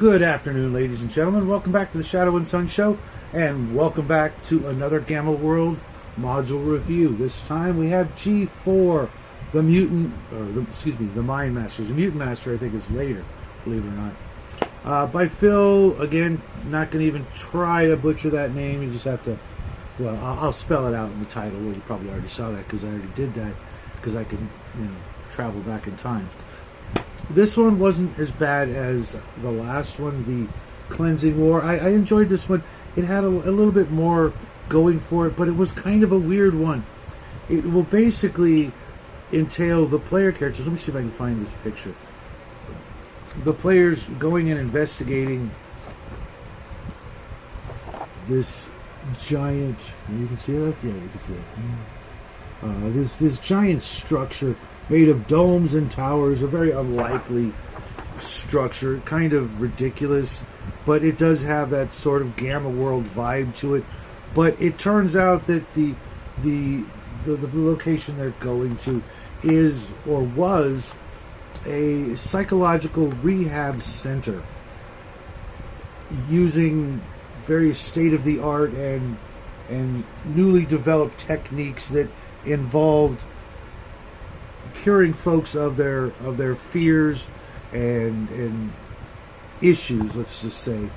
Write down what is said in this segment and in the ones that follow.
Good afternoon, ladies and gentlemen. Welcome back to the Shadow and Sun Show, and welcome back to another Gamma World module review. This time we have G4, the Mind Masters. The Mutant Master, I think, is later, believe it or not. By Phil. Again, not going to even try to butcher that name. You just have to, well, I'll spell it out in the title. Well, you probably already saw that because I already did that, because I can, travel back in time. This one wasn't as bad as the last one, the Cleansing War. I enjoyed this one. It had a little bit more going for it, but it was kind of a weird one. It will basically entail the player characters. Let me see if I can find this picture. The players going and investigating this giant, you can see that? Yeah, you can see that. This giant structure made of domes and towers, a very unlikely structure, kind of ridiculous, but it does have that sort of Gamma World vibe to it. But it turns out that the location they're going to is, or was, a psychological rehab center using very state-of-the-art and newly developed techniques that involved curing folks of their fears and issues, let's just say,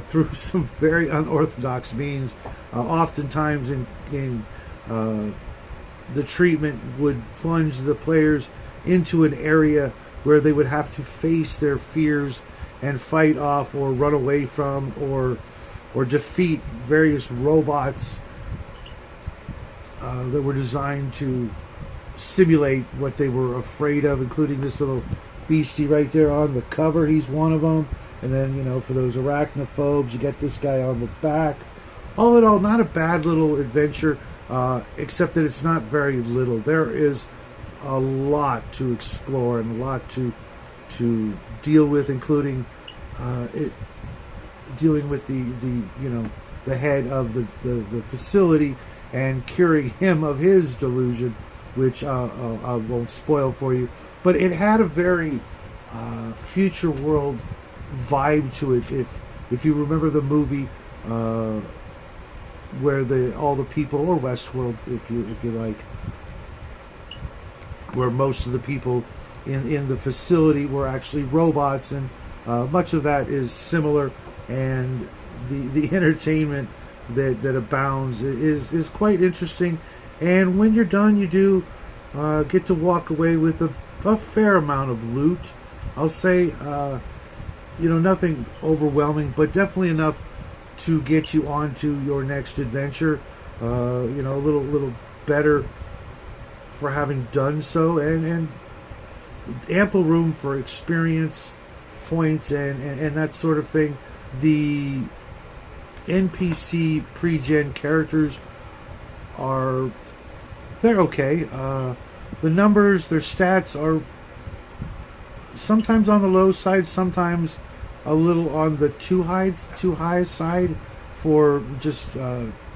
through some very unorthodox means. Oftentimes in the treatment would plunge the players into an area where they would have to face their fears and fight off or run away from or defeat various robots that were designed to simulate what they were afraid of, including this little beastie right there on the cover. He's one of them. And then, for those arachnophobes, you get this guy on the back. All in all, not a bad little adventure, except that it's not very little. There is a lot to explore and a lot to deal with, including dealing with the head of the facility and curing him of his delusion, which I won't spoil for you. But it had a very future world vibe to it. If you remember the movie where all the people, or Westworld, if you like, where most of the people in the facility were actually robots, and much of that is similar, and the entertainment that abounds is quite interesting. And when you're done, you do get to walk away with a fair amount of loot. I'll say, nothing overwhelming, but definitely enough to get you onto your next adventure. A little better for having done so, and ample room for experience points and that sort of thing. The NPC pre-gen characters they're okay. The numbers, their stats are sometimes on the low side, sometimes a little on the too high side for just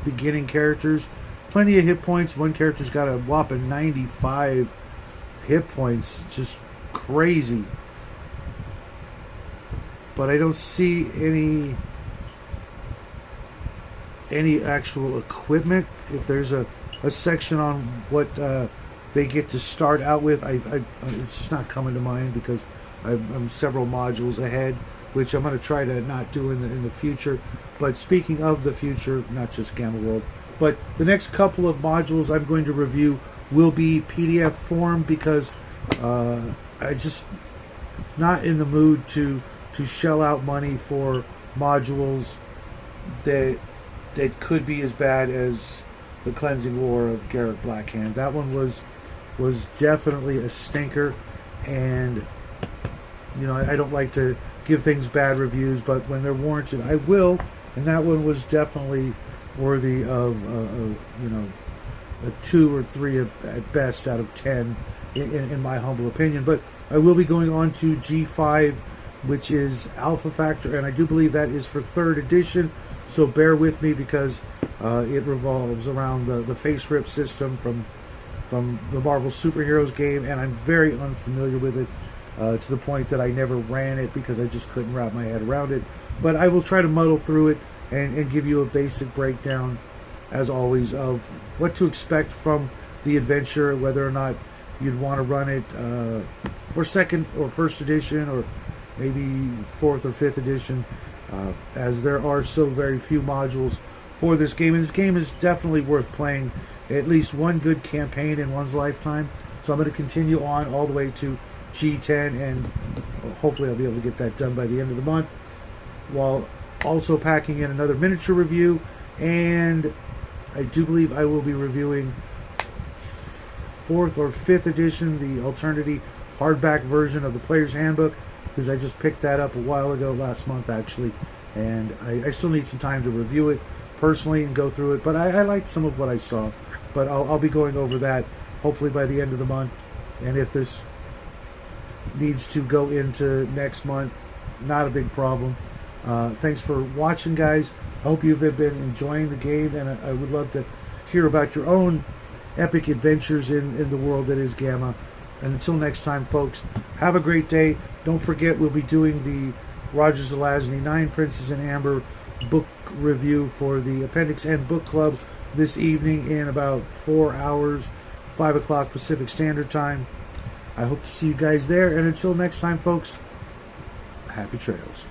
beginning characters. Plenty of hit points. One character's got a whopping 95 hit points, just crazy. But I don't see any actual equipment. If there's a section on what they get to start out with, it's just not coming to mind, because I'm several modules ahead, which I'm going to try to not do in the future. But speaking of the future, not just Gamma World, but the next couple of modules I'm going to review will be PDF form, because I just not in the mood to shell out money for modules that could be as bad as the Cleansing War of Garrett Blackhand. That one was definitely a stinker, and I don't like to give things bad reviews, but when they're warranted, I will. And that one was definitely worthy of a 2 or 3 at best out of 10 in my humble opinion. But I will be going on to G5, which is Alpha Factor, and I do believe that is for 3rd edition, so bear with me, because it revolves around the face rip system from the Marvel Superheroes game, and I'm very unfamiliar with it. to the point that I never ran it because I just couldn't wrap my head around it. But I will try to muddle through it and give you a basic breakdown, as always, of what to expect from the adventure, whether or not you'd want to run it for second or first edition, or maybe fourth or fifth edition, as there are so very few modules for this game. And this game is definitely worth playing at least one good campaign in one's lifetime. So I'm going to continue on all the way to G10, and hopefully I'll be able to get that done by the end of the month, while also packing in another miniature review. And I do believe I will be reviewing 4th or 5th edition, the alternative hardback version of the Player's Handbook, because I just picked that up a while ago, last month actually, and I still need some time to review it personally and go through it, but I liked some of what I saw. But I'll be going over that hopefully by the end of the month, and if this needs to go into next month, not a big problem. Thanks for watching, guys. I hope you've been enjoying the game, and I would love to hear about your own epic adventures in the world that is Gamma. And until next time, folks, have a great day. Don't forget, we'll be doing the Rogers Zelazny 9 Princes in Amber book review for the Appendix N Book Club this evening in about 4 hours, 5 o'clock Pacific Standard Time. I hope to see you guys there, and until next time, folks, happy trails.